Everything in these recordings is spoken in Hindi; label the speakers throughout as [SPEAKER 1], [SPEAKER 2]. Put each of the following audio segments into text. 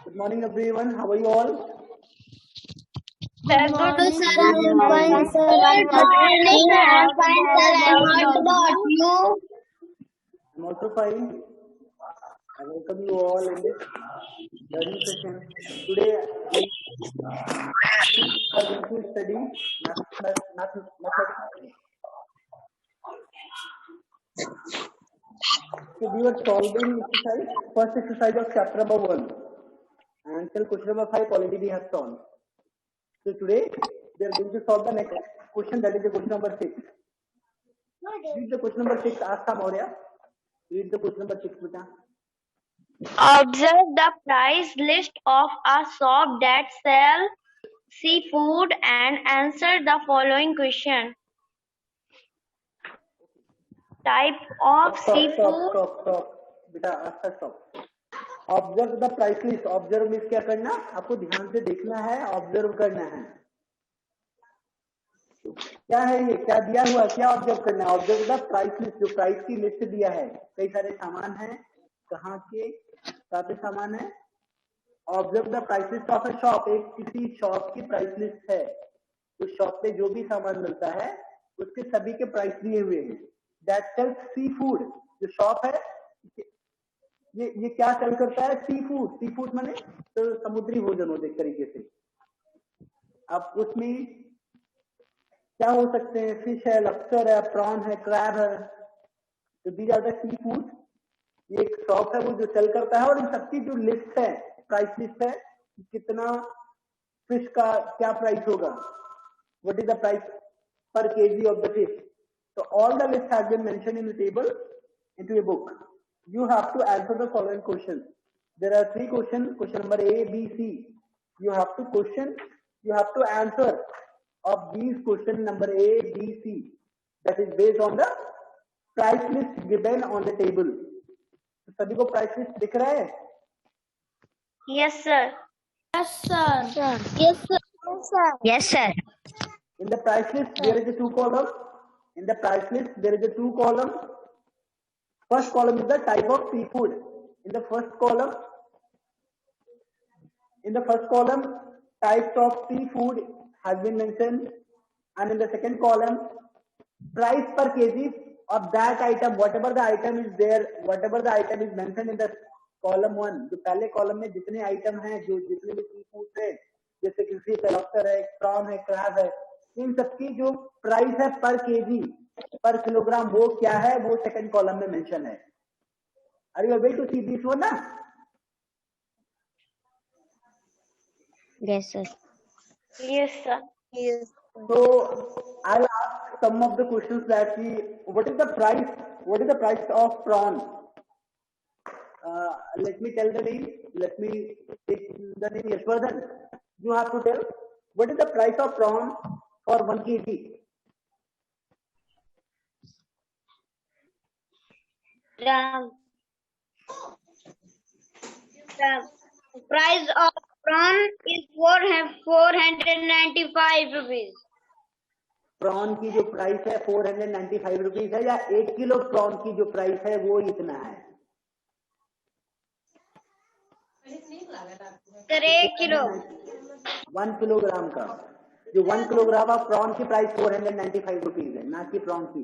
[SPEAKER 1] Good morning, everyone. How are you all?
[SPEAKER 2] Good morning, sir.
[SPEAKER 3] I'm fine, sir.
[SPEAKER 2] Good morning, sir. I'm fine, sir. And what about you?
[SPEAKER 1] I'm also fine. I welcome you all in this learning session. Today, we are going to study mathematics. So we were solving exercise, first exercise of chapter number 1. And till question number 5 already we have solved. So today, we are going to solve the next question, that is the question number 6. Read the question number 6, Asta Maurya. Read the question number 6, beta.
[SPEAKER 3] Observe the price list of a shop that sells seafood and answer the following question. Type of seafood.
[SPEAKER 1] Stop. बेटा अच्छा stop. Observe the price list. Observe means क्या करना? आपको ध्यान से देखना है, observe करना है. क्या है ये? क्या दिया हुआ? क्या observe करना है? Observe the price list. जो price की list दिया है. कई सारे सामान हैं. कहाँ के? काफी सामान है. Observe the price list of a shop. एक किसी shop की price list है. उस shop पे जो भी सामान मिलता है, उसके सभी के price दिए हुए हैं. That sells seafood. जो shop है, ये क्या सेल करता है? सीफूड माने तो समुद्री भोजन होते एक तरीके से. अब उसमें क्या हो सकते हैं? फिश है, लॉबस्टर है, प्रॉन है, क्रैब है. तो दीज आर द सीफूड. ये एक शॉप है वो जो सेल करता है, और इन सबकी जो लिस्ट है, प्राइस लिस्ट है, कितना फिश का क्या प्राइस होगा, व्हाट इज द प्राइस पर KG of the fish. So all the lists have been mentioned in the table into a book. You have to answer the following questions. There are 3 questions. Question number A, B, C. You have to answer of these questions number A, B, C. That is based on the price list given on the table. तो सभी को price list दिख रहा है?
[SPEAKER 3] Yes, sir.
[SPEAKER 2] Yes, sir.
[SPEAKER 3] Yes, sir. Yes, sir.
[SPEAKER 1] In the price list, there is a 2 column. In the price list, there is a 2 column. First column is the type of seafood. In the first column, types of seafood has been mentioned, and in the second column, price per kg of that item, whatever the item is there, whatever the item is mentioned in the column 1. जो पहले column में जितने item हैं, जो जितने भी seafood है, जैसे कि फिश है, लॉबस्टर है, प्रॉन है, क्रैब है, इन सबकी जो प्राइस है पर केजी, पर किलोग्राम, वो क्या है? वो सेकंड कॉलम में मेंशन है. Are you able to see this one? Na?
[SPEAKER 3] Yes, sir. Yes, sir.
[SPEAKER 2] Yes.
[SPEAKER 1] So I'll ask some of the questions that what is the price of prawn? Let me tell the name. Let me take the name. Yashwardhan, you have to tell what is the price of prawn for 1 kg.
[SPEAKER 3] The price of prawn is 495 rupees.
[SPEAKER 1] Prawn की जो प्राइस है 495 रुपीज है, या 1 किलो प्रॉन की जो प्राइस है वो इतना है?
[SPEAKER 3] Sir, 1 kilo.
[SPEAKER 1] 1 किलोग्राम का. जो 1 किलोग्राम ऑफ प्रॉन की प्राइस 495 रुपीज है, ना कि प्रॉन की.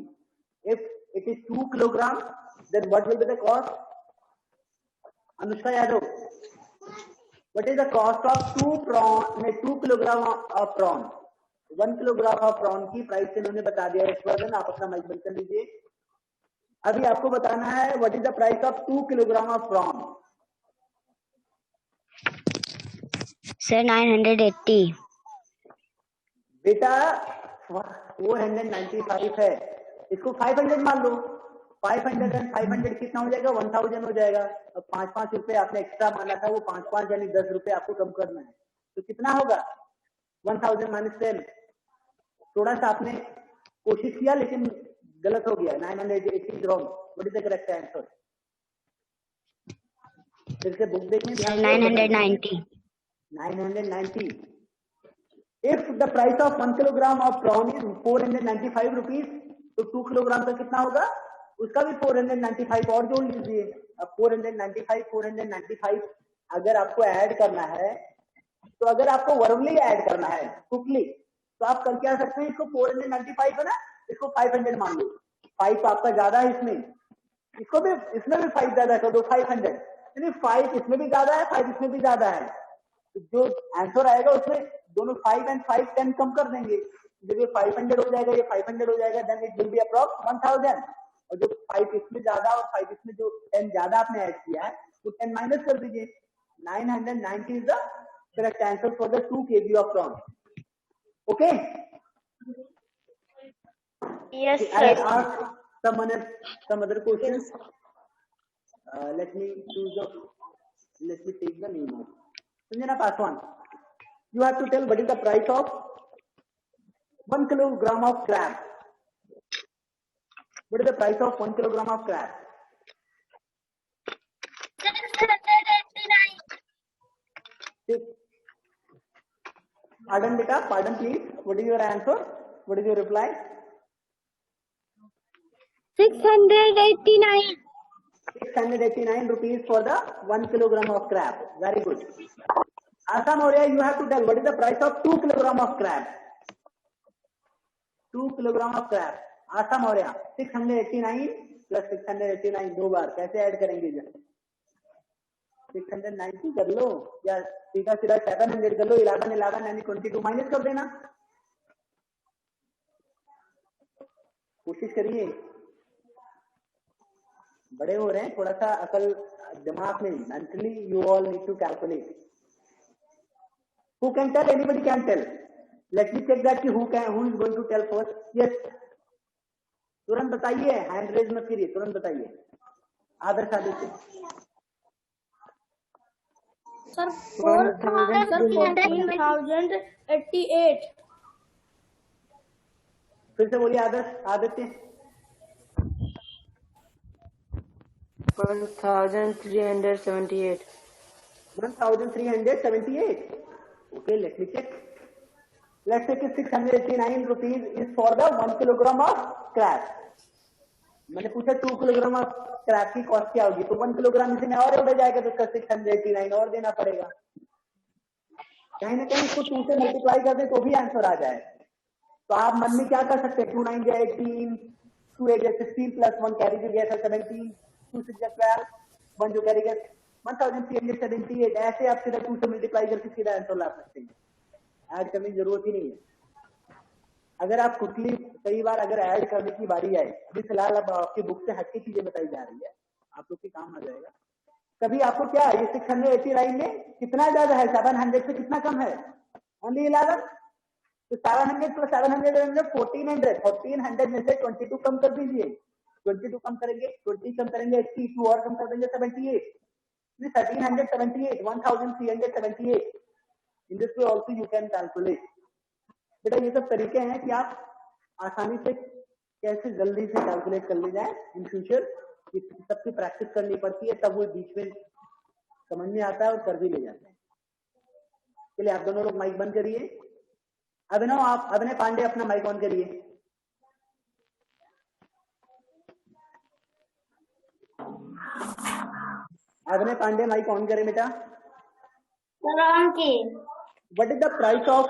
[SPEAKER 1] If it is 2 kilogram, then what will be the cost? Anushka Yadav, what is the cost of 2 kilogram of prawn? 1 kilogram of prawn की प्राइस इन्होंने बता दिया. यशवर्धन, आप अपना माइक बंद कर लीजिए. अभी आपको बताना है what is the price of 2 kilogram of prawn.
[SPEAKER 3] Sir, 980.
[SPEAKER 1] बेटा 495 है, इसको 500 मान लो. 500 एंड 500 कितना हो जाएगा? 1000 हो जाएगा. अब 5 रुपए आपने एक्स्ट्रा माना था, वो 5 यानी 10 रुपए आपको कम करना है. तो कितना होगा? 1000 माइनस 10. थोड़ा सा आपने कोशिश किया लेकिन गलत हो गया. 980 is wrong. What is the correct answer? फिर से बुक देखने.
[SPEAKER 3] 990.
[SPEAKER 1] 990. If the price of 1 kilogram of prawn is 495 rupees, तो 2 किलोग्राम का कितना होगा? उसका भी 495 और जोड़ लीजिए. अब 495 अगर आपको ऐड करना है, तो अगर आपको वर्बली ऐड करना है क्विकली, तो आप कर क्या सकते हैं, इसको 495 है ना, इसको 500 मान लो। 5 आपका ज्यादा है इसमें, इसको भी, इसमें भी 5 ज्यादा कर दो 500, यानी 5 इसमें भी ज्यादा है, 5 इसमें भी ज्यादा है, तो जो आंसर आएगा उसमें दोनों 5 and 5 10 कम कर देंगे, जब ये 500 हो जाएगा, ये 500 हो जाएगा, then it will be approx 1000। और जो 5 इसमें ज्यादा और 5 इसमें जो 10 ज्यादा आपने ऐड किया है, वो 10 माइनस कर दीजिए। 990 is the correct answer for the 2 kg of prawn. Okay?
[SPEAKER 3] Yes,
[SPEAKER 1] I will
[SPEAKER 3] sir.
[SPEAKER 1] ask some other questions. Let me take the name of Sanjana Paswan. You have to tell what is the price of 1 kilogram of crab. What is the price of 1 kilogram of crab?
[SPEAKER 2] 689.
[SPEAKER 1] Pardon, beta. Pardon, please. What is your answer? What is your reply?
[SPEAKER 2] 689.
[SPEAKER 1] 689 rupees for the 1 kilogram of crab. Very good. Asa Maurya, you have to tell what is the price of 2 kilogram of crab. 2 kilogram of crab. Asa Maurya, 689 plus 689 दो बार कैसे ऐड करेंगे? 690 कर लो या सीधा सीधा 700 कर लो, 11 यानी 22 माइनस कर देना, कोशिश करिए, बड़े हो रहे हैं, थोड़ा सा अकल दिमाग में, mentally you all need to calculate. Who can tell? Anybody can tell. Let me check that who is going to tell first. Yes. तुरंत बताइए, हैंड रेज मत करिए, तुरंत बताइए. आदर्श आदित्य.
[SPEAKER 2] Sir, 14,088.
[SPEAKER 1] फिर से बोलिए आदर्श Aditya.
[SPEAKER 4] 1378.
[SPEAKER 1] 1378. Okay, let me check. Let's say 689 rupees is for the 1 kilogram of crab. मैंने पूछा 2 किलोग्राम ऑफ क्रैब की कॉस्ट क्या होगी, तो 1 किलोग्राम इसमें और उड़ जाएगा, तो उसका 689 और देना पड़ेगा. कहीं ना कहीं इसको 2 से मल्टीप्लाई कर दे तो भी आंसर आ जाए. तो आप मन में क्या कर सकते हैं, 2 9 18, 2 8 16 प्लस 1 कैरी जो गया था 17, 2 6 12, 1 जो कैरी गया 1378. ऐसे आप सीधा 2 से मल्टीप्लाई करके सीधा आंसर ला सकते हैं, ऐड करने की जरूरत ही नहीं है. अगर आप क्विकली, कई बार अगर ऐड करने की बारी आए, अभी फिलहाल अब आपकी बुक से हटके चीजें बताई जा रही है, आप लोग के काम आ जाएगा. कभी आपको क्या है, ये 689 में कितना ज्यादा है, 700 से कितना कम है, ओनली 11. तो 700 प्लस 700 1400 में से 22 कम कर दीजिए. 22 कम करेंगे, 20 कम करेंगे, 82 और कम कर देंगे 78. 1378, 1378. In this way also you can calculate. बेटा ये सब तरीके हैं कि आप आसानी से कैसे जल्दी से कैलकुलेट कर ले जाए. इन फ्यूचर सबकी प्रैक्टिस करनी पड़ती है, तब वो बीच में समझ में आता है और कर भी ले जाते हैं. चलिए आप दोनों लोग माइक बंद करिए. अभिनव पांडे अपना माइक ऑन करिए. अभिनव पांडे माइक ऑन करें बेटा. What is the price of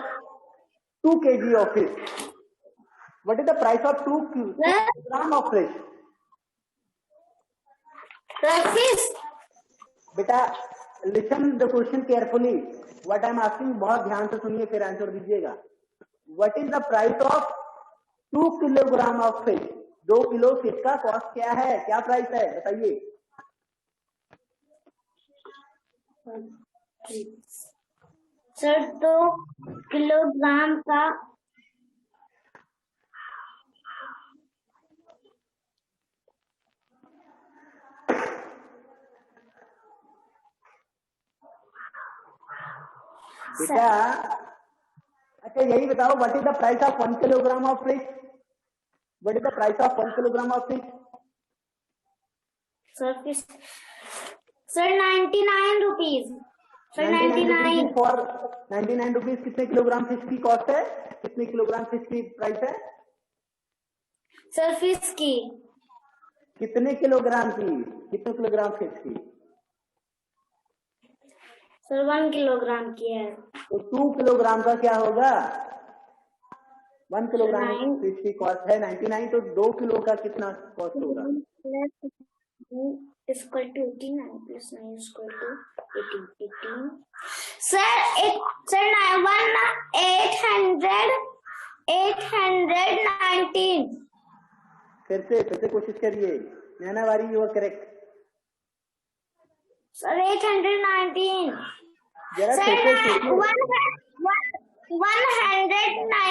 [SPEAKER 1] 2 kg of fish? What is the price of 2 kilogram of fish?
[SPEAKER 2] Fish.
[SPEAKER 1] बेटा listen the question carefully. What I am asking बहुत ध्यान से सुनिए, फिर आंसर दीजिएगा. What is the price of 2 kilogram of fish? 2 kilo fish का कॉस्ट क्या है, क्या प्राइस है बताइए.
[SPEAKER 2] सर 2 किलोग्राम का
[SPEAKER 1] बेटा अच्छा यही बताओ, what is the price of 1 kilogram of fish? What is the price of 1 kilogram of fish?
[SPEAKER 2] Sir 99 rupees. Sir 99
[SPEAKER 1] for 99 rupees कितने किलोग्राम फिश की कॉस्ट है, कितने किलोग्राम फिश की प्राइस है?
[SPEAKER 2] सर फिश की
[SPEAKER 1] कितने किलोग्राम की, कितने किलोग्राम फिश की?
[SPEAKER 2] सर 1 किलोग्राम की है।
[SPEAKER 1] तो 2 किलोग्राम का क्या होगा? 1 किलोग्राम इसकी कॉस्ट है 99, तो 2 किलो का कितना कॉस्ट होगा?
[SPEAKER 2] Equal to 89 plus 9 equal to 18। Sir 819।
[SPEAKER 1] फिर से कोशिश करिए। नैना वारी, यू आर करेक्ट।
[SPEAKER 2] सर 819।
[SPEAKER 1] जरा
[SPEAKER 2] सर
[SPEAKER 1] फिर से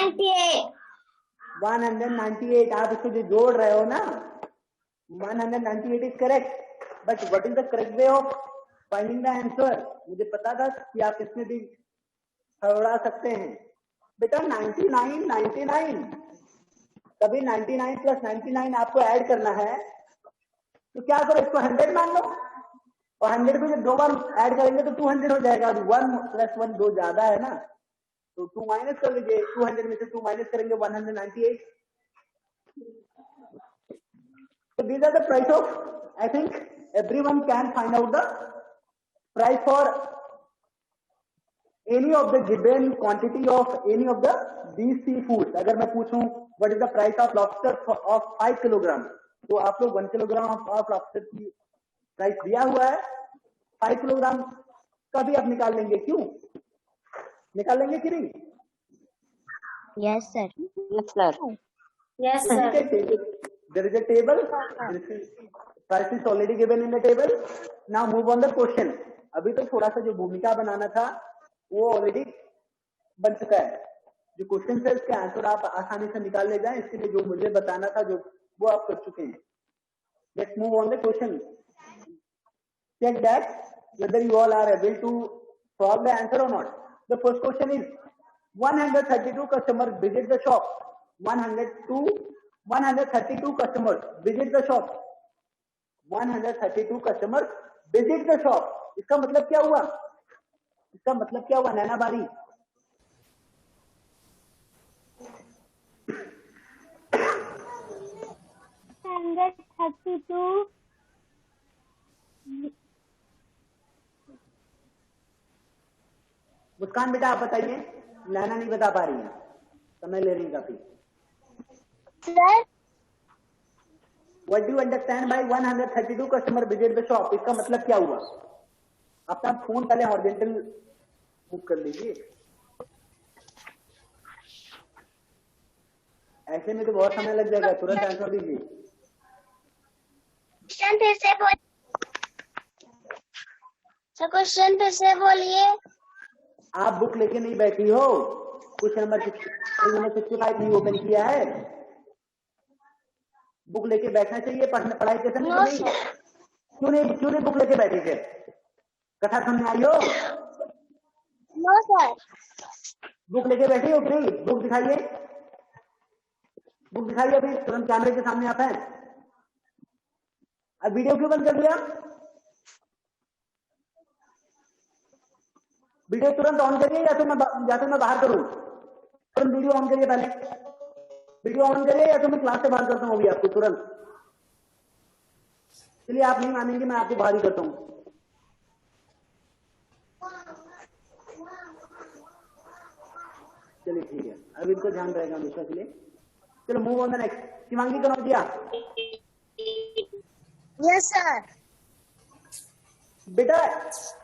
[SPEAKER 1] सोचिए। 198 आप इसको जो जोड़ रहे हो ना, 198 is correct, but what is the correct way of finding the answer? मुझे पता था कि आप इसमें भी हड़बड़ा सकते हैं। बेटा 99 कभी 99 प्लस 99 आपको ऐड करना है, तो क्या करो, इसको 100 मान लो, और 100 को जब 2 बार ऐड करेंगे तो 200 हो जाएगा। 1 प्लस 1 2 ज्यादा है ना, तो 2 माइनस कर लीजिए। 200 में से 2 माइनस करेंगे 198। So these are the price of, I think everyone can find out the price for any of the given quantity of any of the these seafoods. अगर मैं पूछूं what is the price of lobster of 5 kilogram, तो आप लोग 1 किलोग्राम ऑफ लॉबस्टर की प्राइस दिया हुआ है, 5 किलोग्राम का भी आप निकाल लेंगे। क्यों निकाल लेंगे कि नहीं?
[SPEAKER 2] Yes sir.
[SPEAKER 1] There is a table. Price is already given in the table. Now move on the question. अभी तो थोड़ा सा जो भूमिका बनाना था वो ऑलरेडी बन चुका है। जो क्वेश्चन है उसके आंसर आप आसानी से निकाल ले जाएं। इसके लिए जो मुझे बताना था जो वो आप कर चुके हैं। Let's move on the question. Check that whether you all are able to solve the answer or not. The first question is 132 customers visit the shop. 132 customers visit the shop. 132 customers visit the shop. इसका मतलब क्या हुआ? इसका मतलब क्या हुआ नैना बारी? मुस्कान बेटा आप बताइए। नैना नहीं बता पा रही है, समय ले रही काफी।
[SPEAKER 2] Sir,
[SPEAKER 1] What do you understand by 132 customer visit the shop? इसका मतलब क्या हुआ? अपना फोन पहले हॉरिजॉन्टल मूव कर लीजिए, ऐसे में तो बहुत समय लग जाएगा। तुरंत आंसर दीजिए।
[SPEAKER 2] क्वेश्चन फिर से बोलिए।
[SPEAKER 1] आप बुक लेके नहीं बैठी हो? क्वेश्चन नंबर 65 नहीं ओपन किया है? बुक लेके बैठना चाहिए पढ़ाई के समय। नहीं क्यों नहीं बुक लेके बैठी थे? कथा सुनने आई हो?
[SPEAKER 2] No sir.
[SPEAKER 1] बुक लेके बैठी हो नहीं? बुक दिखाइए, बुक दिखाइए अभी तुरंत कैमरे के सामने आप हैं। अब वीडियो क्यों बंद कर दिया? वीडियो तुरंत ऑन करिए या तो मैं बाहर करूं? तुरंत वीडियो ऑन करिए, पहले वीडियो ऑन करिए या तो मैं क्लास से बाहर करता हूं अभी आपको तुरंत। चलिए आप नहीं मानेंगे, मैं आपको बाहर ही करता हूं। चलिए ठीक है, अब इनको ध्यान रहेगा हमेशा के लिए। चलो move on the next. Shivangi Kanaujia.
[SPEAKER 2] Yes sir.
[SPEAKER 1] बेटा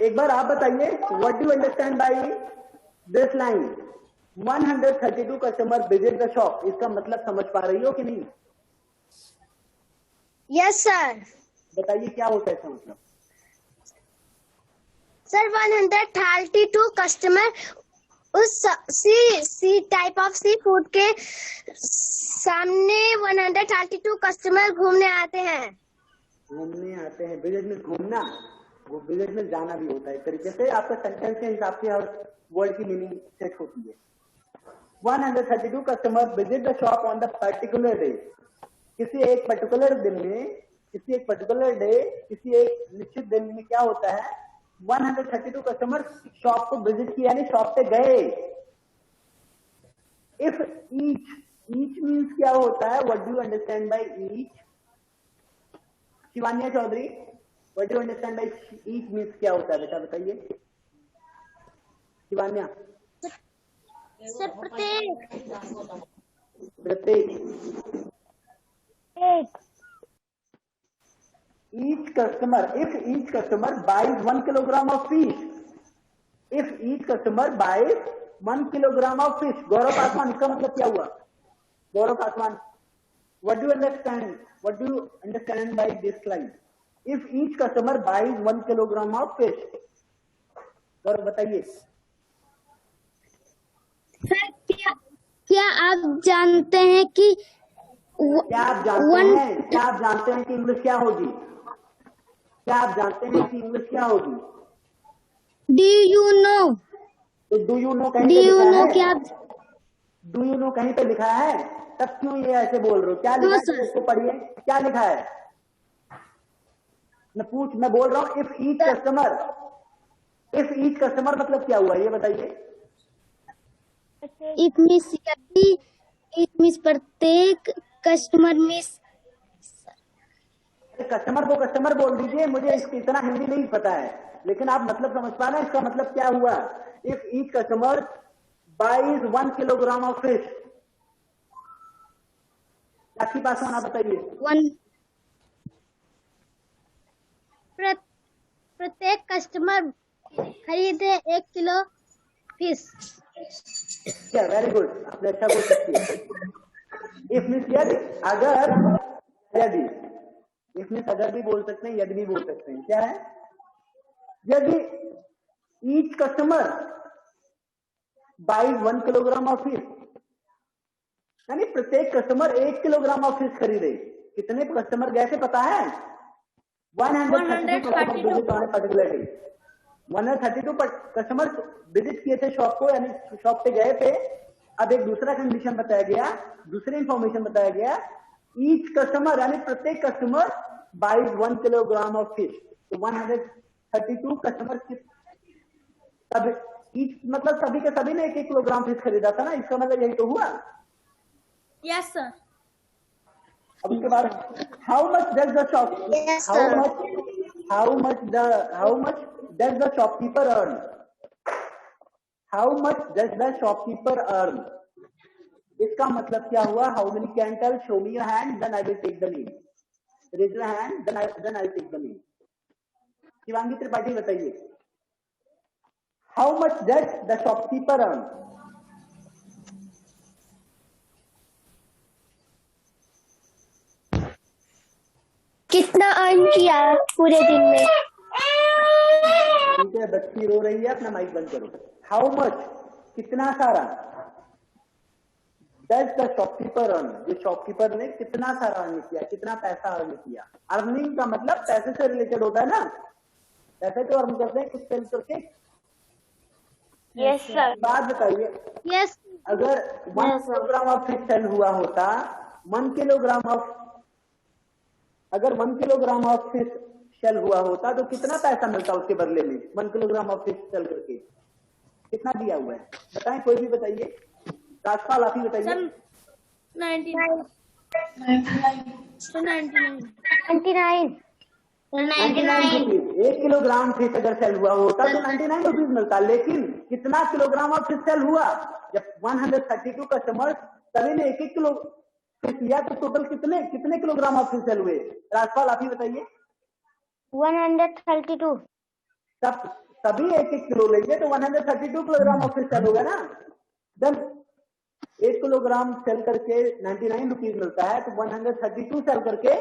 [SPEAKER 1] एक बार आप बताइए, what do you understand by this line 132 customer visit the shop? इसका मतलब समझ पा रही हो कि नहीं?
[SPEAKER 2] Yes sir.
[SPEAKER 1] बताइए क्या होता है इसका मतलब?
[SPEAKER 2] सर 132 कस्टमर उस sea type of seafood के सामने 132 कस्टमर घूमने आते हैं। विजिट में घूमना, वो विजिट में जाना भी होता है। एक तरीके से आपका सेंटेंस के हिसाब से हर वर्ड की मीनिंग सेट होती है। 132 customer visit the shop on the particular day. किसी एक पर्टिकुलर दिन में, किसी एक पर्टिकुलर डे, किसी एक निश्चित दिन में क्या होता है? 132 कस्टमर शॉप को विजिट किया, यानी शॉप पे गए। इफ ईच मीन्स क्या होता है? What do you understand by each? Shivaniya Chaudhary, what do you understand by each means क्या होता है बेटा बताइए?
[SPEAKER 1] शिवान्या?
[SPEAKER 2] सर प्रत्येक
[SPEAKER 1] each customer, if each customer buys 1 kilogram of fish, if each customer buys 1 kilogram of fish, गौरव पासवान, इसका मतलब क्या हुआ? गौरव Paswan, what do you understand? What do you understand by this line? If each customer buys 1 kilogram of fish, गौरव बताइए।
[SPEAKER 2] सर क्या आप जानते हैं कि
[SPEAKER 1] क्या आप जानते हैं कि इंग्लिश क्या होगी? क्या आप जानते हैं कि इंग्लिश क्या होगी?
[SPEAKER 2] Do you know?
[SPEAKER 1] तो डू यू नो कहीं पे लिखा है? तब क्यों ये ऐसे बोल रहे हो? क्या लिखा है? इसको पढ़िए, क्या लिखा है? मैं बोल रहा हूँ इफ ईच कस्टमर मतलब क्या हुआ ये बताइए।
[SPEAKER 2] इट मींस प्रत्येक कस्टमर में।
[SPEAKER 1] कस्टमर को कस्टमर बोल दीजिए, मुझे इसकी इतना हिंदी नहीं पता है, लेकिन आप मतलब समझ पा रहे हैं इसका मतलब क्या हुआ? If each customer buys 1 kilogram of fish. आपके पास आप बताइए।
[SPEAKER 2] प्रत्येक कस्टमर खरीदे 1 किलो फिश।
[SPEAKER 1] क्या? वेरी गुड, आपने अच्छा बोल सकती है। इफ मीन्स यदि, अगर, यदि। इफ मीन्स अगर भी बोल सकते हैं, यदि भी बोल सकते हैं। क्या है? यदि each customer buys 1 kilogram of fish, यानी प्रत्येक कस्टमर 1 किलोग्राम ऑफ फिश खरीदे। कितने कस्टमर गए थे पता है? 132 कस्टमर विजिट किए थे शॉप को, यानी शॉप पे गए थे। अब एक दूसरा कंडीशन बताया गया, दूसरी इंफॉर्मेशन बताया गया, ईच कस्टमर यानी प्रत्येक customer buys 1 kilogram of fish. तो 132 कस्टमर ईच मतलब सभी के सभी ने 1-1 किलोग्राम फिश खरीदा था ना, इसका मतलब यही तो हुआ।
[SPEAKER 2] Yes sir.
[SPEAKER 1] अब उसके बाद how much does the shop, how much does the shopkeeper earn? How much does the shopkeeper earn? इसका मतलब क्या हुआ? How many quintal? Show me your hand, then I will take the name. Raise your hand, then I will take the name. Shivangi Tripathi बताइए, how much does the shopkeeper earn?
[SPEAKER 2] कितना अर्न किया पूरे दिन में?
[SPEAKER 1] ठीक है, बच्ची रो रही है, अपना माइक बंद करो। हाउ मच, कितना सारा, डज द शॉपकीपर अर्न, जो शॉपकीपर ने कितना सारा अर्न किया, कितना पैसा अर्न किया। अर्निंग का मतलब पैसे से रिलेटेड होता है ना, पैसे तो अर्न करते हैं कुछ सेल करके।
[SPEAKER 3] Yes sir.
[SPEAKER 1] बात बताइए,
[SPEAKER 2] यस,
[SPEAKER 1] अगर 1 किलोग्राम ऑफ फिश सेल हुआ होता, 1 किलोग्राम ऑफ, अगर 1 किलोग्राम ऑफ फिश सेल हुआ होता तो कितना पैसा मिलता उसके बदले में? 1 किलोग्राम ऑफ फिश सेल करके कितना दिया हुआ है बताएं, कोई भी बताइए। राजपाल आप ही बताइए।
[SPEAKER 2] 99
[SPEAKER 1] रुपीज। 1 किलोग्राम फिश अगर सेल हुआ होता तो 99 रुपीज मिलता, लेकिन कितना किलोग्राम ऑफ फिश सेल हुआ? जब 132 कस्टमर सभी ने 1-1 किलो फिश लिया तो टोटल कितने किलोग्राम ऑफ फिश सेल हुए? राजपाल आप ही बताइए।
[SPEAKER 2] 132।
[SPEAKER 1] सभी 1-1 किलो लेंगे तो 132 किलोग्राम ऑफ फिश सेल होगा ना। देन 1 किलोग्राम सेल करके 99 रुपीज मिलता है, तो 132 सेल करके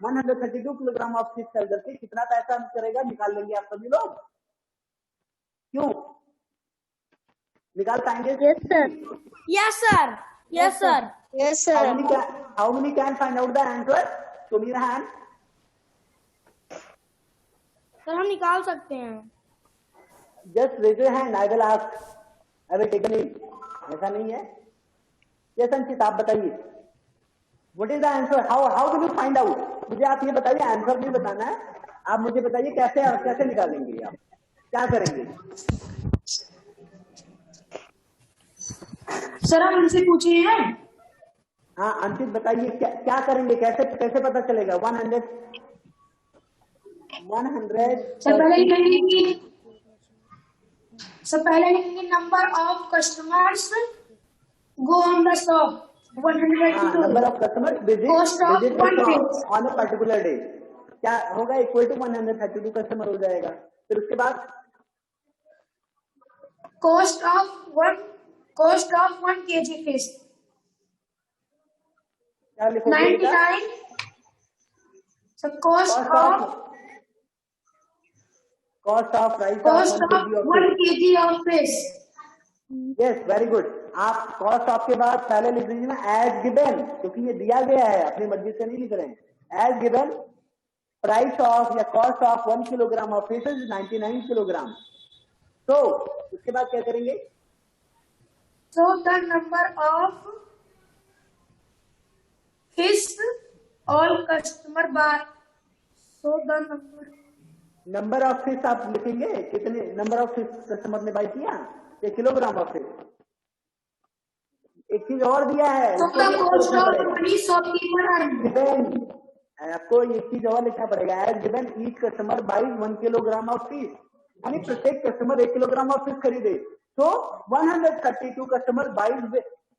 [SPEAKER 1] 132 किलोग्राम ऑफ फिश सेल करके कितना पैसा करेगा निकाल लेंगे आप सभी लोग? क्यों निकाल पाएंगे?
[SPEAKER 2] Yes sir.
[SPEAKER 5] Yes, sir. Yes, sir.
[SPEAKER 2] Yes sir.
[SPEAKER 1] How many can find out the answer? Show me the hand.
[SPEAKER 5] Sir हम निकाल सकते हैं।
[SPEAKER 1] Just raise your hand. I will ask. I will take a name. ऐसा नहीं है? Yes, अंशित आप बताइए। What is the answer? How will you find out? मुझे आप ये बताइए, आंसर नहीं बताना है, आप मुझे बताइए कैसे निकालेंगे, आप क्या करेंगे?
[SPEAKER 5] सर हम इनसे पूछे हैं।
[SPEAKER 1] हाँ अंकित बताइए, क्या करेंगे, कैसे पता चलेगा? 100
[SPEAKER 5] सर पहले कहेंगे कि सर पहले लिखेंगे number of customers go on the shop 132
[SPEAKER 1] number of customer
[SPEAKER 5] Cost of
[SPEAKER 1] visit
[SPEAKER 5] one page.
[SPEAKER 1] On a particular day क्या होगा, इक्वल टू 132 कस्टमर हो जाएगा। फिर उसके बाद
[SPEAKER 5] cost of 1 kg fish
[SPEAKER 1] क्या लिखोगे बेटा?
[SPEAKER 5] 99 so cost of
[SPEAKER 1] price of 1
[SPEAKER 5] kg of fish
[SPEAKER 1] yes very good. आप कॉस्ट ऑफ के बाद पहले लिख लीजिए ना एज गिवन, क्योंकि ये दिया गया है, अपनी मर्जी से नहीं लिख रहे हैं। एज गिवन प्राइस ऑफ या cost of 1 kilogram of fish is 99 kilogram. तो उसके बाद क्या करेंगे?
[SPEAKER 5] so the number of fish all customer buy so the
[SPEAKER 1] number of fish आप लिखेंगे, कितने नंबर ऑफ फिश कस्टमर ने बाई किया, या किलोग्राम ऑफ फिश। एक चीज और दिया है,
[SPEAKER 5] so the cost of money shopkeeper earn
[SPEAKER 1] आपको एक चीज और लिखना पड़ेगा। As given each customer buys 1 kilogram of fish, यानी प्रत्येक कस्टमर 1 किलोग्राम ऑफ फिश खरीदे। तो 132 customer buys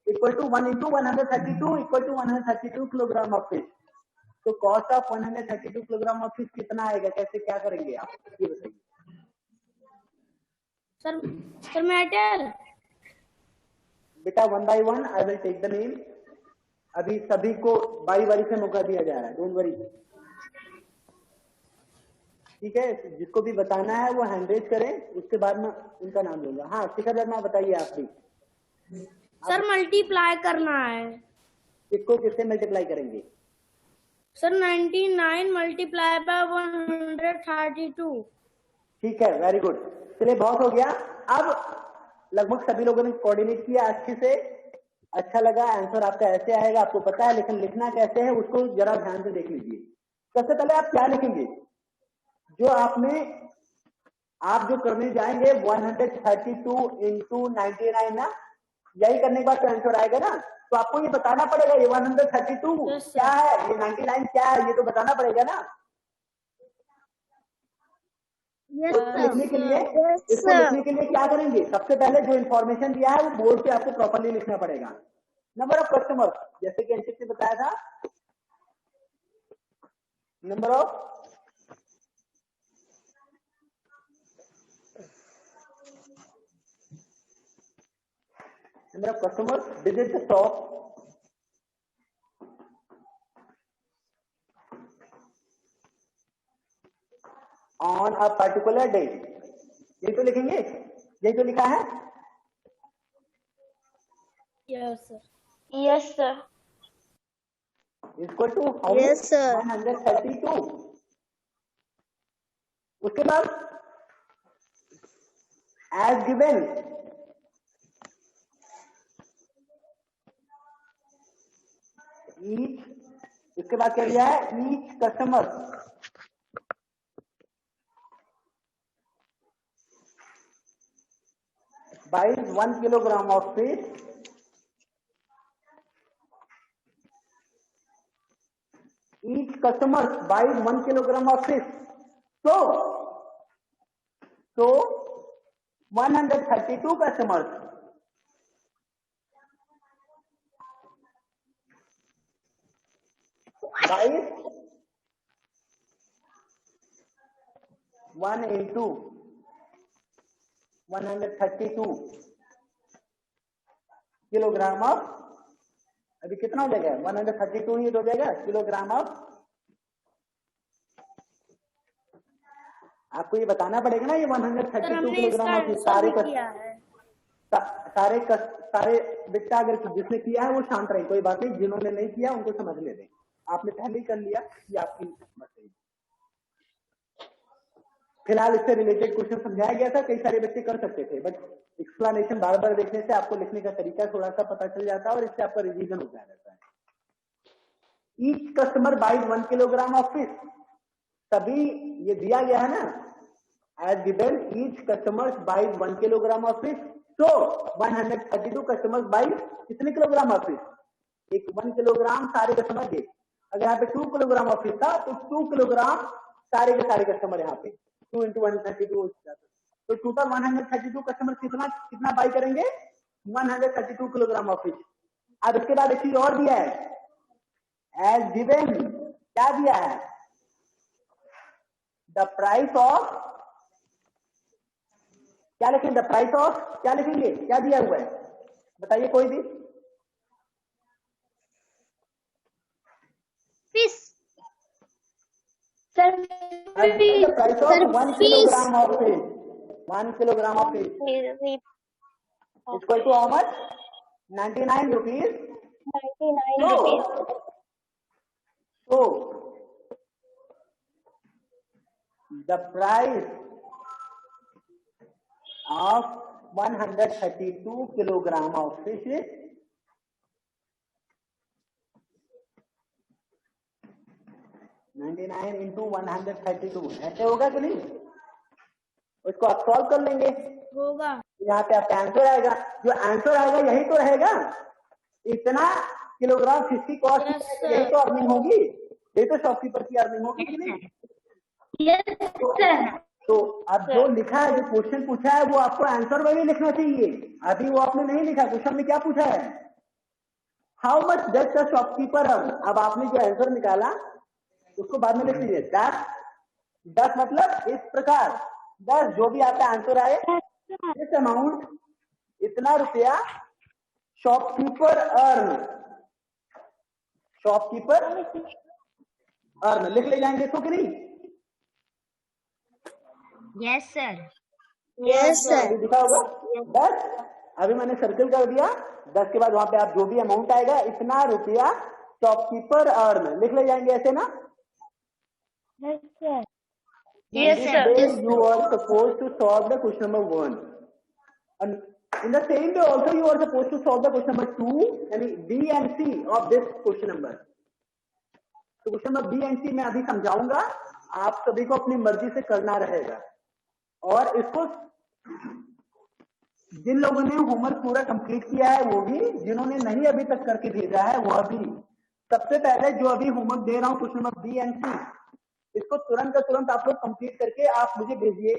[SPEAKER 1] equal to 1 into 132 equal to 132 kilogram of fish. तो cost of 132 kilogram of fish कितना आएगा, कैसे क्या करेंगे आप, ये बताइए।
[SPEAKER 5] सर मैटर
[SPEAKER 1] बेटा 1 by 1 I will take the name. अभी सभी को बारी बारी से मौका दिया जा रहा है, डोंट वरी, ठीक है। जिसको भी बताना है वो हैंड रेज करें, उसके बाद में उनका नाम लूंगा। हाँ शिखर वर्मा बताइए आप भी।
[SPEAKER 5] सर मल्टीप्लाई करना है।
[SPEAKER 1] किसको किससे मल्टीप्लाई करेंगे?
[SPEAKER 5] Sir 99 multiply by 132।
[SPEAKER 1] ठीक है वेरी गुड। चलिए बहुत हो गया। अब लगभग सभी लोगों ने कोऑर्डिनेट किया अच्छे से, अच्छा लगा। आंसर आपका ऐसे आएगा, आपको पता है, लेकिन लिखना कैसे है उसको जरा ध्यान से देख लीजिए। सबसे पहले आप क्या लिखेंगे, जो आप जो करने जाएंगे 132 इंटू 99 ना, यही करने के बाद तो आंसर आएगा ना। तो आपको ये बताना पड़ेगा ये 132 क्या है, ये 99 क्या है, ये तो बताना पड़ेगा ना।
[SPEAKER 2] Yes,
[SPEAKER 1] इसको लिखने के लिए इसको लिखने के लिए क्या करेंगे, सबसे पहले जो इन्फॉर्मेशन दिया है वो बोर्ड पे आपको प्रॉपर्ली लिखना पड़ेगा। नंबर ऑफ कस्टमर, जैसे कि अंकित ने बताया था, number of customers visit the shop on a particular day। यही तो लिखेंगे, यही तो लिखा है।
[SPEAKER 5] Yes sir.
[SPEAKER 3] Yes, sir.
[SPEAKER 1] Equal to how
[SPEAKER 2] Yes, sir.
[SPEAKER 1] 132। उसके बाद एज गिवन ईच, इसके बाद क्या दिया है, each customer buys 1 kilogram of fish each customer buys 1 kilogram of fish. So 132 customers buys 1 into 132 kilogram of, अभी कितना हो जाएगा, 132 ही तो हो जाएगा किलोग्राम ऑफ। आपको ये बताना पड़ेगा ना, ये 132 किलोग्राम ऑफ सारे बेटा, अगर जिसने किया है वो शांत रहे, कोई बात नहीं, जिन्होंने नहीं किया उनको समझ ले दें। आपने पहले ही कर लिया, ये आपकी मर्जी। फिलहाल इससे रिलेटेड क्वेश्चन समझाया गया था, कई सारे बच्चे कर सकते थे, बट एक्सप्लेनेशन बार बार देखने से आपको लिखने का तरीका थोड़ा सा पता चल जाता है और इससे आपका रिवीजन होता रहता है। Each customer buys 1 kilogram of fish, तभी ये दिया गया है ना, as given each customer buys 1 kilogram of fish. तो 132 कस्टमर्स बाइज कितने किलोग्राम ऑफ फिश, एक 1 किलोग्राम सारे कस्टमर के। अगर यहाँ पे 2 किलोग्राम ऑफ फिश था तो 2 किलोग्राम सारे के सारे कस्टमर, यहाँ पे 2 into 132 हो जाता है। तो टोटल 132 कस्टमर कितना कितना बाई करेंगे, 132 किलोग्राम ऑफ फिश। अब इसके बाद एक चीज और दिया है, एज गिवन, क्या दिया है, द प्राइस ऑफ, क्या लिखेंगे, द प्राइस ऑफ, क्या लिखेंगे, क्या दिया हुआ है, बताइए कोई भी।
[SPEAKER 2] Fish sir,
[SPEAKER 1] the price of 1 kilogram of fish, 1 kilogram of fish equal to how much, 99 rupees.
[SPEAKER 3] 99 rupees.
[SPEAKER 1] So the price of 132 kilogram of fish is 99 into 132, ऐसे होगा कि नहीं, उसको आप सॉल्व कर लेंगे,
[SPEAKER 2] होगा।
[SPEAKER 1] यहाँ पे आपका आंसर आएगा, जो आंसर आएगा यही तो रहेगा, इतना किलोग्राम फिश की कॉस्ट, यही तो अर्निंग होगी, यही तो शॉपकीपर की अर्निंग होगी कि नहीं। तो अब जो लिखा है, जो क्वेश्चन पूछा है, वो आपको आंसर में भी लिखना चाहिए, अभी वो आपने नहीं लिखा, क्वेश्चन में क्या पूछा है, how much does the shopkeeper earn. अब आपने जो आंसर निकाला उसको बाद में लिख लीजिए, 10 मतलब इस प्रकार, 10 जो भी आपका आंसर आए, इस अमाउंट, इतना रुपया शॉपकीपर अर्न, शॉपकीपर अर्न लिख ले जाएंगे इसको कि नहीं।
[SPEAKER 2] यस सर,
[SPEAKER 1] यस सर, लिखा होगा 10, अभी मैंने सर्कल कर दिया, 10 के बाद वहां पे आप जो भी अमाउंट आएगा, इतना रुपया शॉपकीपर अर्न लिख ले जाएंगे, ऐसे ना।
[SPEAKER 3] Yes sir.
[SPEAKER 1] You are supposed to solve the question number 1, and in the same way also you are supposed to solve the question number 2 and B and C of this question number. तो question number B and C मैं अभी समझाऊंगा, आप सभी को अपनी मर्जी से करना रहेगा, और इसको जिन लोगों ने होमवर्क पूरा कंप्लीट किया है वो भी, जिन्होंने नहीं अभी तक करके भेजा है वह भी। सबसे पहले जो अभी होमवर्क दे रहा हूँ question number B and C, इसको तुरंत का तुरंत आप लोग कंप्लीट करके आप मुझे भेजिए।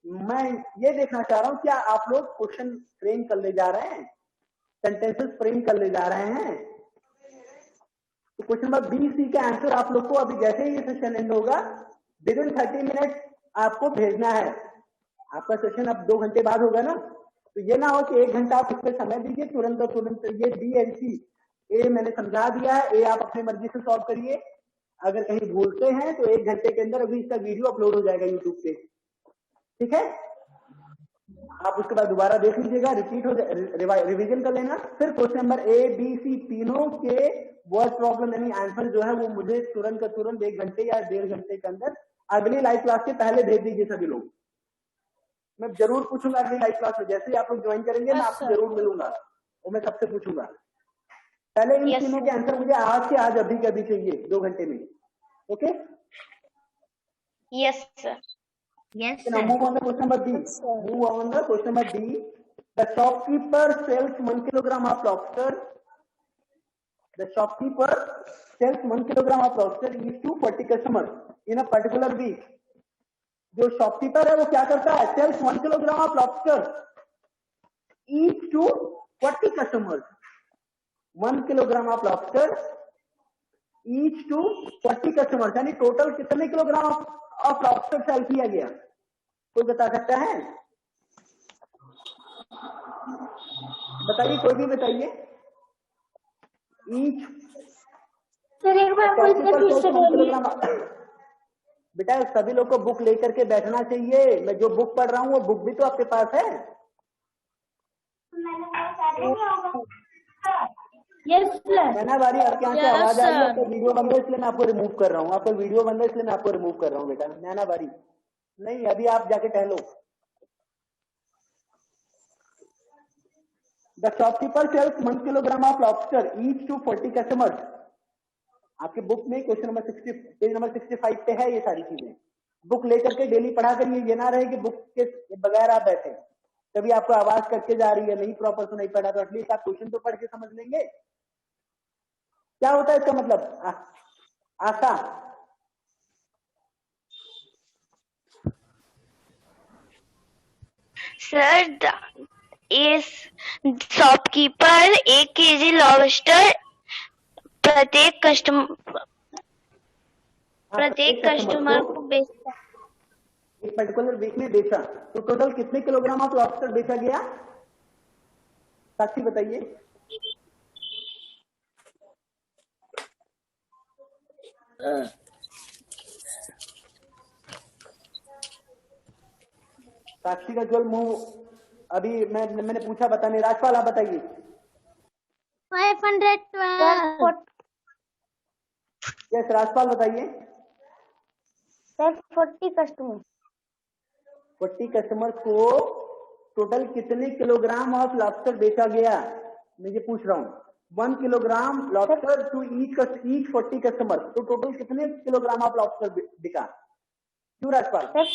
[SPEAKER 1] मैं ये देखना चाह रहा हूँ क्या आप लोग क्वेश्चन फ्रेम कर ले जा रहे हैं, सेंटेंसेस फ्रेम कर ले जा रहे हैं। तो क्वेश्चन नंबर B C का आंसर आप लोग को अभी जैसे ही ये सेशन एंड होगा, विद इन 30 मिनट आपको भेजना है। आपका सेशन अब 2 घंटे बाद होगा ना, तो ये ना हो कि 1 घंटा आप इसमें समय दीजिए, तुरंत तुरंत ये B and C, ए मैंने समझा दिया है, ए आप अपनी मर्जी से सॉल्व करिए, अगर कहीं भूलते हैं तो 1 घंटे के अंदर अभी इसका वीडियो अपलोड हो जाएगा यूट्यूब पे, ठीक है। आप उसके बाद दोबारा देख लीजिएगा, रिपीट हो रिवीजन कर लेना। फिर question number A B C तीनों के वर्ड प्रॉब्लम यानी आंसर जो है वो मुझे तुरंत का तुरंत 1 घंटे या 1.5 घंटे के अंदर अगली लाइव क्लास के पहले भेज दीजिए सभी लोग। मैं जरूर पूछूंगा अगली लाइव क्लास में, जैसे ही आप लोग ज्वाइन करेंगे मैं आपसे जरूर मिलूंगा और मैं सबसे पूछूंगा। पहले इन तीनों के आंसर मुझे आज के आज अभी के अभी चाहिए 2 घंटे में, okay.
[SPEAKER 3] Yes sir.
[SPEAKER 2] Yes
[SPEAKER 1] Now move on to question number B. Move on to question number B. The shopkeeper sells 1 kilogram of lobster. The shopkeeper sells 1 kilogram of lobster each to 40 customers in a particular week. जो शॉपकीपर है वो क्या करता है, sells 1 kilogram of lobster each to 40 customers. 1 kilogram of lobster each to 40 customers, यानी टोटल कितने किलोग्राम ऑफ लॉबस्टर सेल किया गया, कोई बता सकता है, बताइए, कोई भी बताइए। ईच बेटा सभी लोग को बुक लेकर के बैठना चाहिए, मैं जो बुक पढ़ रहा हूँ वो बुक भी तो आपके पास है। नैना बारी आपके यहाँ से आवाज आ रही है, आपका वीडियो बंद है इसलिए मैं आपको रिमूव कर रहा हूँ, आपका वीडियो बंद है इसलिए मैं आपको रिमूव कर रहा हूँ बेटा। नैना बारी नहीं, अभी आप जाके टहलो। The shopkeeper sells 1 kilogram of lobster each to 40 customers. आपके बुक में क्वेश्चन नंबर 60 पेज नंबर 65 पे है ये सारी चीजें। बुक लेकर के डेली पढ़ा करिए, ये ना रहे कि बुक के बगैर आप बैठे, कभी आपको आवाज करके जा रही है, नहीं प्रॉपर से नहीं पढ़ा, तो एटलीस्ट आप क्वेश्चन तो पढ़ के समझ लेंगे। क्या होता है इसका मतलब, आशा
[SPEAKER 3] Sir, is shopkeeper 1 kg lobster प्रत्येक कस्टमर को बेचता है।
[SPEAKER 1] एक पर्टिकुलर वीक में बेचा, तो टोटल कितने किलोग्राम ऑफ लॉबस्टर बेचा गया? साक्षी बताइए। साक्षी का जो मुंह अभी मैंने पूछा बताने, राजपाल आप बताइए।
[SPEAKER 2] 512।
[SPEAKER 1] यस राजपाल बताइए।
[SPEAKER 2] Sir 40 customer.
[SPEAKER 1] 40 कस्टमर को टोटल कितने किलोग्राम ऑफ लॉबस्टर बेचा गया, मैं ये पूछ रहा हूँ। 1 kilogram lobster to each 40 customer, तो टोटल कितने किलोग्राम ऑफ लॉबस्टर बिका? क्यों राजपाल?
[SPEAKER 2] सर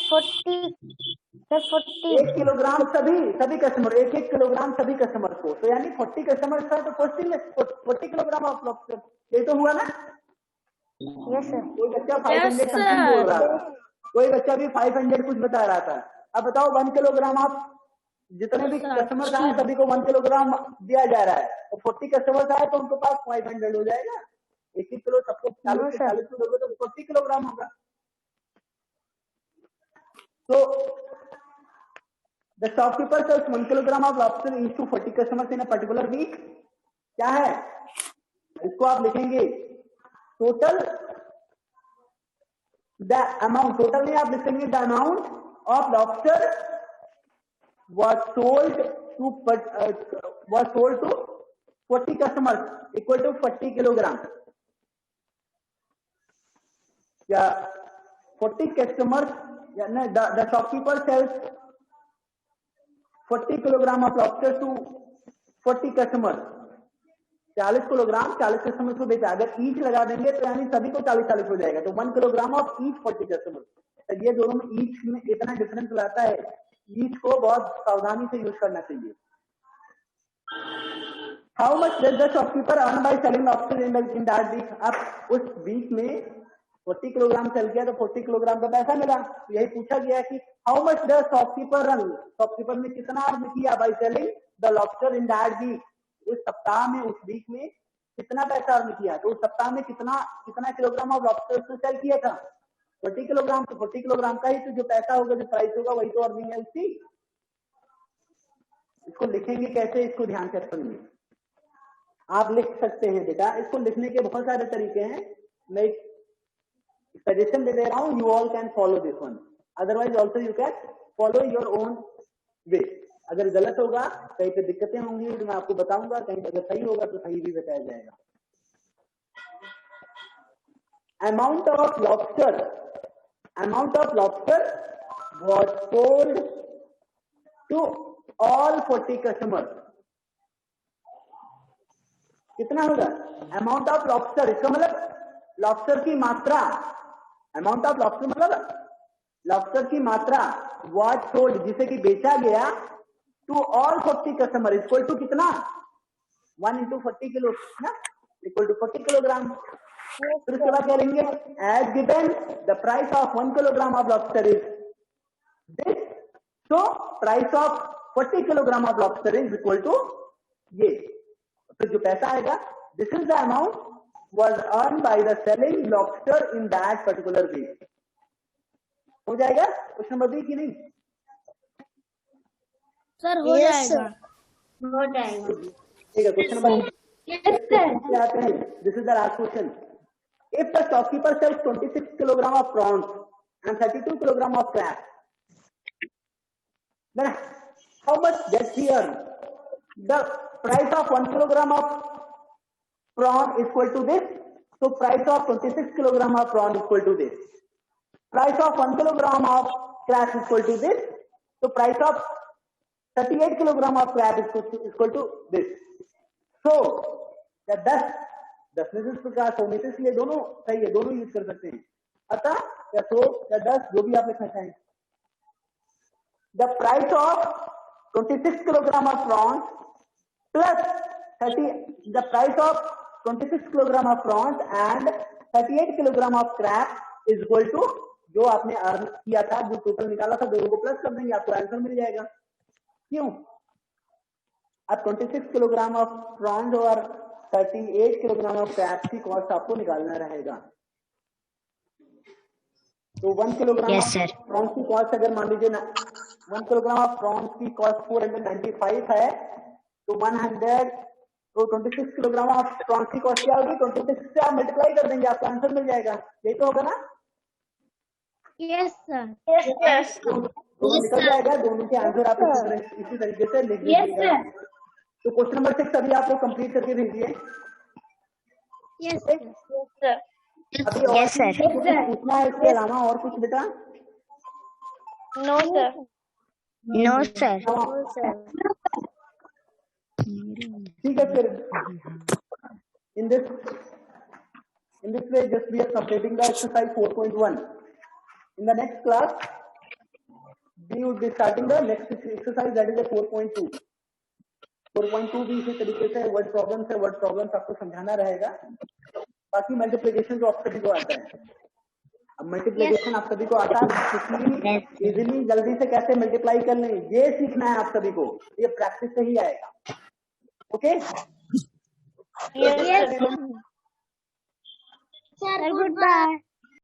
[SPEAKER 2] 40
[SPEAKER 1] 1 किलोग्राम सभी कस्टमर, 1 किलोग्राम सभी कस्टमर को, तो यानी 40 कस्टमर था तो 40 किलोग्राम ऑफ लॉबस्टर, ये तो हुआ ना?
[SPEAKER 2] Yes sir.
[SPEAKER 1] कोई बच्चा 500 समथिंग बोल रहा था, कोई बच्चा भी 500 कुछ बता रहा था। अब बताओ 1 किलोग्राम आप जितने भी कस्टमर आए सभी को 1 किलोग्राम दिया जा रहा है, तो 40 कस्टमर आए तो उनको पास 500 हो जाएगा। 1 किलो सबको 40 दोगे तो 40 किलोग्राम होगा। तो the shopkeeper sells 1 kilogram of lobster each to 40 customers in a particular week। क्या है इसको आप लिखेंगे टोटल, द अमाउंट, टोटल नहीं आप लिखेंगे the amount of lobster was sold to 40 customers equal to 40 kilogram। या 40 customers, the shopkeeper sells 40 kilogram of lobster to 40 customers। 40 kilogram 40 customer को बेचा, अगर ईच लगा देंगे तो यानी सभी को 40 हो जाएगा, तो 1 किलोग्राम ऑफ ईच 40 कस्टमर। ये दोनों में ईच में इतना डिफरेंस लाता है, ईच को बहुत सावधानी से यूज करना चाहिए। How much does the shopkeeper earn by selling lobster in that week? अब उस वीक में 40 किलोग्राम चल गया तो 40 किलोग्राम का पैसा मिला, तो यही पूछा गया कि how much does shopkeeper run, shopkeeper ने कितना अर्न किया by selling the lobster in that week, उस सप्ताह में उस वीक में कितना पैसा अर्न किया, तो उस सप्ताह में कितना किलोग्राम ऑफ लॉबस्टर सेल किया था? 40 किलोग्राम, तो 40 किलोग्राम का ही तो जो पैसा होगा, जो प्राइस होगा वही तो अर्निंग है उसकी। इसको लिखेंगे कैसे, इसको ध्यान से सुनिए। आप लिख सकते हैं बेटा, इसको लिखने के बहुत सारे तरीके हैं, मैं एक सजेशन दे रहा हूं, you all can follow this one, otherwise also you can follow your own way. अगर गलत होगा, कहीं पे दिक्कतें होंगी तो मैं आपको बताऊंगा, कहीं अगर सही होगा तो सही भी बताया जाएगा। Amount of lobster was sold to all 40 customers। कितना होगा अमाउंट ऑफ लॉबस्टर? इसका मतलब लॉबस्टर की मात्रा, अमाउंट ऑफ लॉबस्टर मतलब लॉबस्टर की मात्रा was sold, जिसे कि बेचा गया, to all 40 customer equal to कितना? 1 into 40 किलो ना, इक्वल टू 40 किलोग्राम। फिर उसके बाद क्या लेंगे, as given the price of 1 kilogram of lobster is this, so price of 40 kilogram of lobster is equal to ये। फिर जो पैसा आएगा, this is the amount was earn by the selling lobster in that particular week. हो जाएगा क्वेश्चन नंबर बी की नहीं?
[SPEAKER 2] सर हो जाएगा।
[SPEAKER 1] ठीक है, question number this is the last question. If the shopkeeper sells 26 kilogram of prawns and 32 kilogram of crab, then how much does he earn? The price of 1 kilogram of prawn is equal to this, so price of 26 kilogram of prawn is equal to this. Price of 1 kilogram of crab is equal to this, so price of 38 kilogram of crab is equal to this. So the 10 में से प्रकार 100 में से, इसलिए दोनों सही है, दोनों यूज कर सकते हैं। अतः या 100 या 10 जो भी आप लिखना चाहें। The price of 26 kilogram of prawns plus the price of 26 kilogram of prawns and 38 kilogram of crab is equal to जो आपने अर्न किया था, जो टोटल निकाला था, दोनों को प्लस कर देंगे, आपको आंसर मिल जाएगा। क्यों? अब 26 किलोग्राम ऑफ प्रॉन्स और 38 किलोग्राम ऑफ क्रैब्स की कॉस्ट आपको निकालना रहेगा। तो 1 kilogram
[SPEAKER 2] Yes,
[SPEAKER 1] of
[SPEAKER 2] sir.
[SPEAKER 1] Prawns की कॉस्ट अगर मान लीजिए ना 1 किलोग्राम ऑफ प्रॉन्स की कॉस्ट 495 है, तो 26 किलोग्राम ऑफ प्रॉन्स की कॉस्ट क्या होगी? 26 से आप मल्टीप्लाई कर देंगे, आपका आंसर मिल जाएगा। यही तो होगा ना?
[SPEAKER 2] Yes, sir.
[SPEAKER 1] दोनों निकल जाएगा, दोनों के आंसर आप इसी तरीके से लिख दीजिएगा। तो क्वेश्चन नंबर 6 अभी आप लोग कंप्लीट करके भेजिए।
[SPEAKER 2] Yes, sir.
[SPEAKER 1] अभी और
[SPEAKER 2] Yes, sir.
[SPEAKER 1] कुछ पूछना है इसके अलावा और कुछ बेटा?
[SPEAKER 3] No, sir.
[SPEAKER 2] No, sir.
[SPEAKER 1] ठीक है, फिर in this way just we are completing the exercise 4.1. In the next class we would be starting the next exercise, that is the 4.2. 4.2 भी इसी तरीके से वर्ड प्रॉब्लम्स आपको समझाना रहेगा। बाकी मल्टीप्लिकेशन जो आप सभी को आता है, अब मल्टीप्लिकेशन आप सभी को आता है, इजीली जल्दी से कैसे मल्टीप्लाई कर लें ये सीखना है आप सभी को, ये प्रैक्टिस से ही आएगा। Okay?
[SPEAKER 2] Yes, sir. Sir, goodbye.